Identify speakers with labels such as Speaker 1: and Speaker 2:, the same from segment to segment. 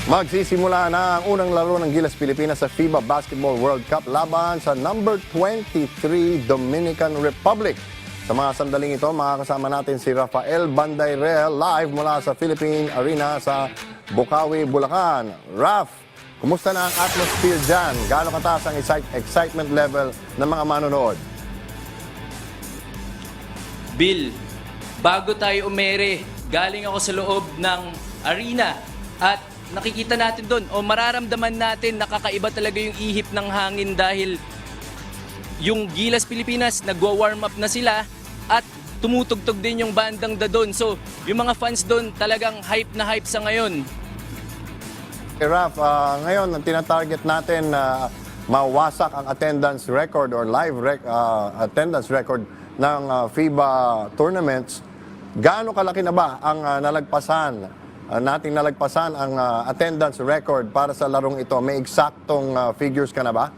Speaker 1: Magsisimula na ang unang laro ng Gilas Pilipinas sa FIBA Basketball World Cup laban sa number 23 Dominican Republic. Sa mga sandaling ito, makakasama natin si Rafael Bandairel live mula sa Philippine Arena sa Bocaue, Bulacan. Raf, kumusta na ang atmosphere dyan? Gaano kataas ang excitement level ng mga manonood?
Speaker 2: Bill, bago tayo umere, galing ako sa loob ng arena at nakikita natin doon o mararamdaman natin nakakaiba talaga yung ihip ng hangin dahil yung Gilas Pilipinas nagwa-warm up na sila at tumutugtog din yung bandang Dadon. So yung mga fans doon talagang hype na hype sa ngayon.
Speaker 1: Raf, ngayon ang tinatarget natin na mawasak ang attendance record or live attendance record ng FIBA tournaments. Gaano kalaki na ba ang nating nalagpasan ang attendance record para sa larong ito? May eksaktong figures ka na ba?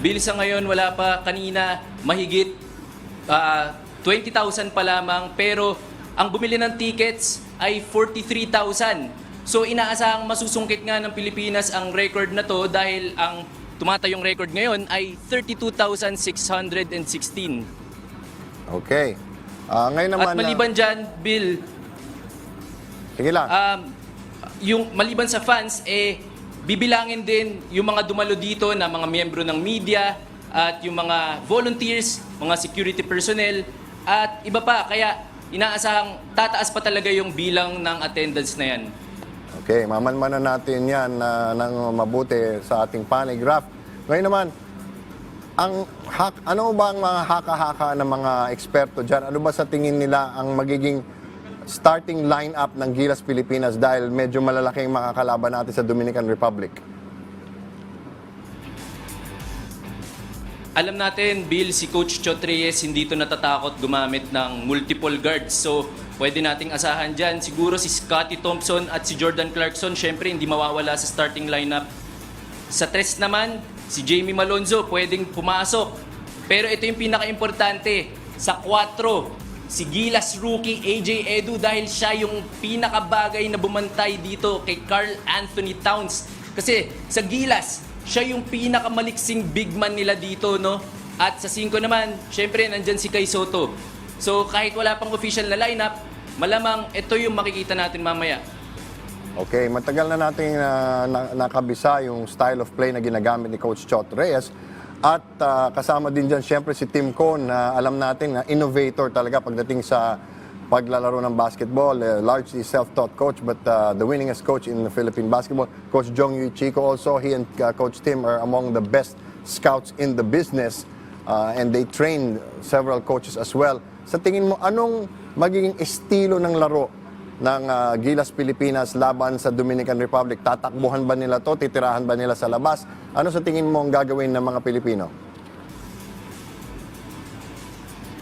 Speaker 2: Bill, sa ngayon wala pa, kanina mahigit 20,000 pa lamang, pero ang bumili ng tickets ay 43,000. So inaasahang masusungkit nga ng Pilipinas ang record na to dahil ang tumatayong record ngayon ay 32,616.
Speaker 1: Okay. Ngayon naman,
Speaker 2: At maliban dyan, Bill,
Speaker 1: sige lang.
Speaker 2: yung maliban sa fans, bibilangin din yung mga dumalo dito na mga miyembro ng media at yung mga volunteers, mga security personnel at iba pa. Kaya inaasahang tataas pa talaga yung bilang ng attendance na yan.
Speaker 1: Okay, mamanmanan natin yan ng mabuti sa ating panig. Raf, ngayon naman, ano ba ang mga haka-haka ng mga eksperto dyan? Ano ba sa tingin nila ang magiging starting lineup ng Gilas Pilipinas dahil medyo malalaking makakalaban natin sa Dominican Republic?
Speaker 2: Alam natin, Bill, si Coach Chot Reyes hindi ito natatakot gumamit ng multiple guards. So, pwede nating asahan dyan. Siguro si Scottie Thompson at si Jordan Clarkson, syempre hindi mawawala sa starting lineup. Sa tres naman, si Jamie Malonzo pwedeng pumasok. Pero ito yung pinaka-importante. Sa 4, si Gilas rookie AJ Edu dahil siya yung pinakabagay na bumantay dito kay Karl Anthony Towns. Kasi sa Gilas, siya yung pinakamaliksing big man nila dito, no? At sa 5 naman, syempre nandyan si Kai Soto. So kahit wala pang official na lineup, malamang ito yung makikita natin mamaya.
Speaker 1: Okay, matagal na nating nakabisa yung style of play na ginagamit ni Coach Chot Reyes. At kasama din dyan siyempre si Tim Cone na alam natin na innovator talaga pagdating sa paglalaro ng basketball. Largely self-taught coach but the winningest coach in the Philippine basketball. Coach Jong Yu Chico also, he and Coach Tim are among the best scouts in the business. And they trained several coaches as well. Sa tingin mo, anong magiging estilo ng laro ng Gilas Pilipinas laban sa Dominican Republic? Tatakbuhan ba nila to? Titirahan ba nila sa labas? Ano sa tingin mo ang gagawin ng mga Pilipino?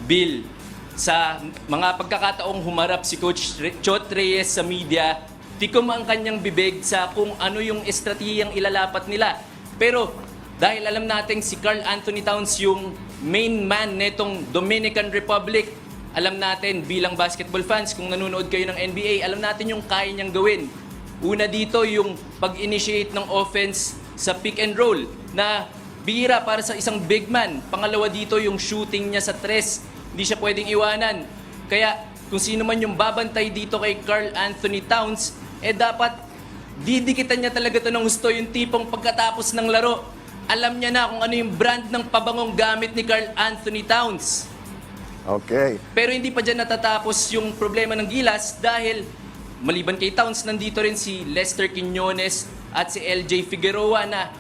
Speaker 2: Bill, sa mga pagkakataong humarap si Coach Chot Reyes sa media, tikom ang kanyang bibig sa kung ano yung estratehiyang ilalapat nila. Pero dahil alam natin si Karl Anthony Towns yung main man netong Dominican Republic, alam natin bilang basketball fans, kung nanonood kayo ng NBA, alam natin yung kaya niyang gawin. Una dito yung pag-initiate ng offense sa pick and roll na bihira para sa isang big man. Pangalawa dito yung shooting niya sa tres. Hindi siya pwedeng iwanan. Kaya kung sino man yung babantay dito kay Karl Anthony Towns, dapat didikitan niya talaga ito ng gusto. Yung tipong pagkatapos ng laro, alam niya na kung ano yung brand ng pabangong gamit ni Karl Anthony Towns.
Speaker 1: Okay.
Speaker 2: Pero hindi pa dyan natatapos yung problema ng Gilas dahil maliban kay Towns, nandito rin si Lester Quiñones at si LJ Figueroa na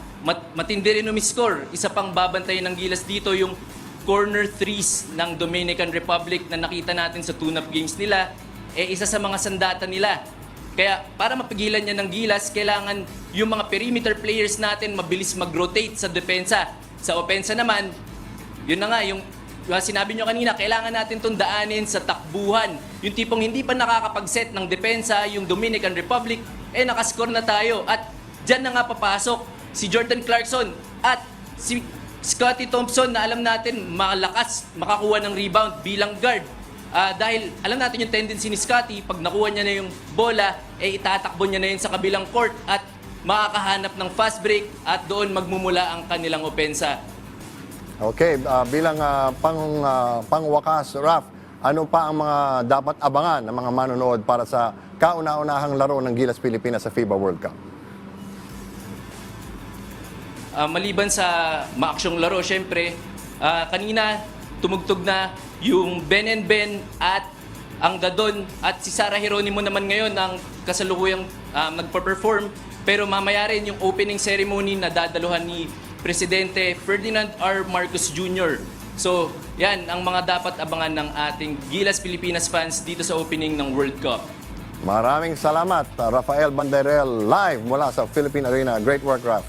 Speaker 2: matindi rin umiscore. Isa pang babantayan ng Gilas dito yung corner threes ng Dominican Republic na nakita natin sa tune-up games nila, isa sa mga sandata nila. Kaya para mapigilan niya ng Gilas, kailangan yung mga perimeter players natin mabilis mag-rotate sa depensa. Sa opensa naman, yun na nga, yung sinabi nyo kanina, kailangan natin itong daanin sa takbuhan. Yung tipong hindi pa nakakapag-set ng depensa, yung Dominican Republic, nakascore na tayo. At dyan na nga papasok si Jordan Clarkson at si Scottie Thompson na alam natin malakas makakuha ng rebound bilang guard. Dahil alam natin yung tendency ni Scotty, pag nakuha niya na yung bola, itatakbo niya na yun sa kabilang court at makakahanap ng fast break at doon magmumula ang kanilang opensa.
Speaker 1: Okay, bilang pangwakas, Raf, ano pa ang mga dapat abangan ng mga manonood para sa kauna-unahang laro ng Gilas Pilipinas sa FIBA World Cup?
Speaker 2: Maliban sa maaksyong laro, syempre, kanina tumugtog na yung Ben and Ben at ang Gadon at si Sarah Geronimo naman ngayon ang kasalukuyang nagpa-perform. Pero mamaya rin yung opening ceremony na dadaluhan ni Presidente Ferdinand R. Marcos Jr. So, yan ang mga dapat abangan ng ating Gilas Pilipinas fans dito sa opening ng World Cup.
Speaker 1: Maraming salamat, Rafael Banderel, live mula sa Philippine Arena. Great work, Raf.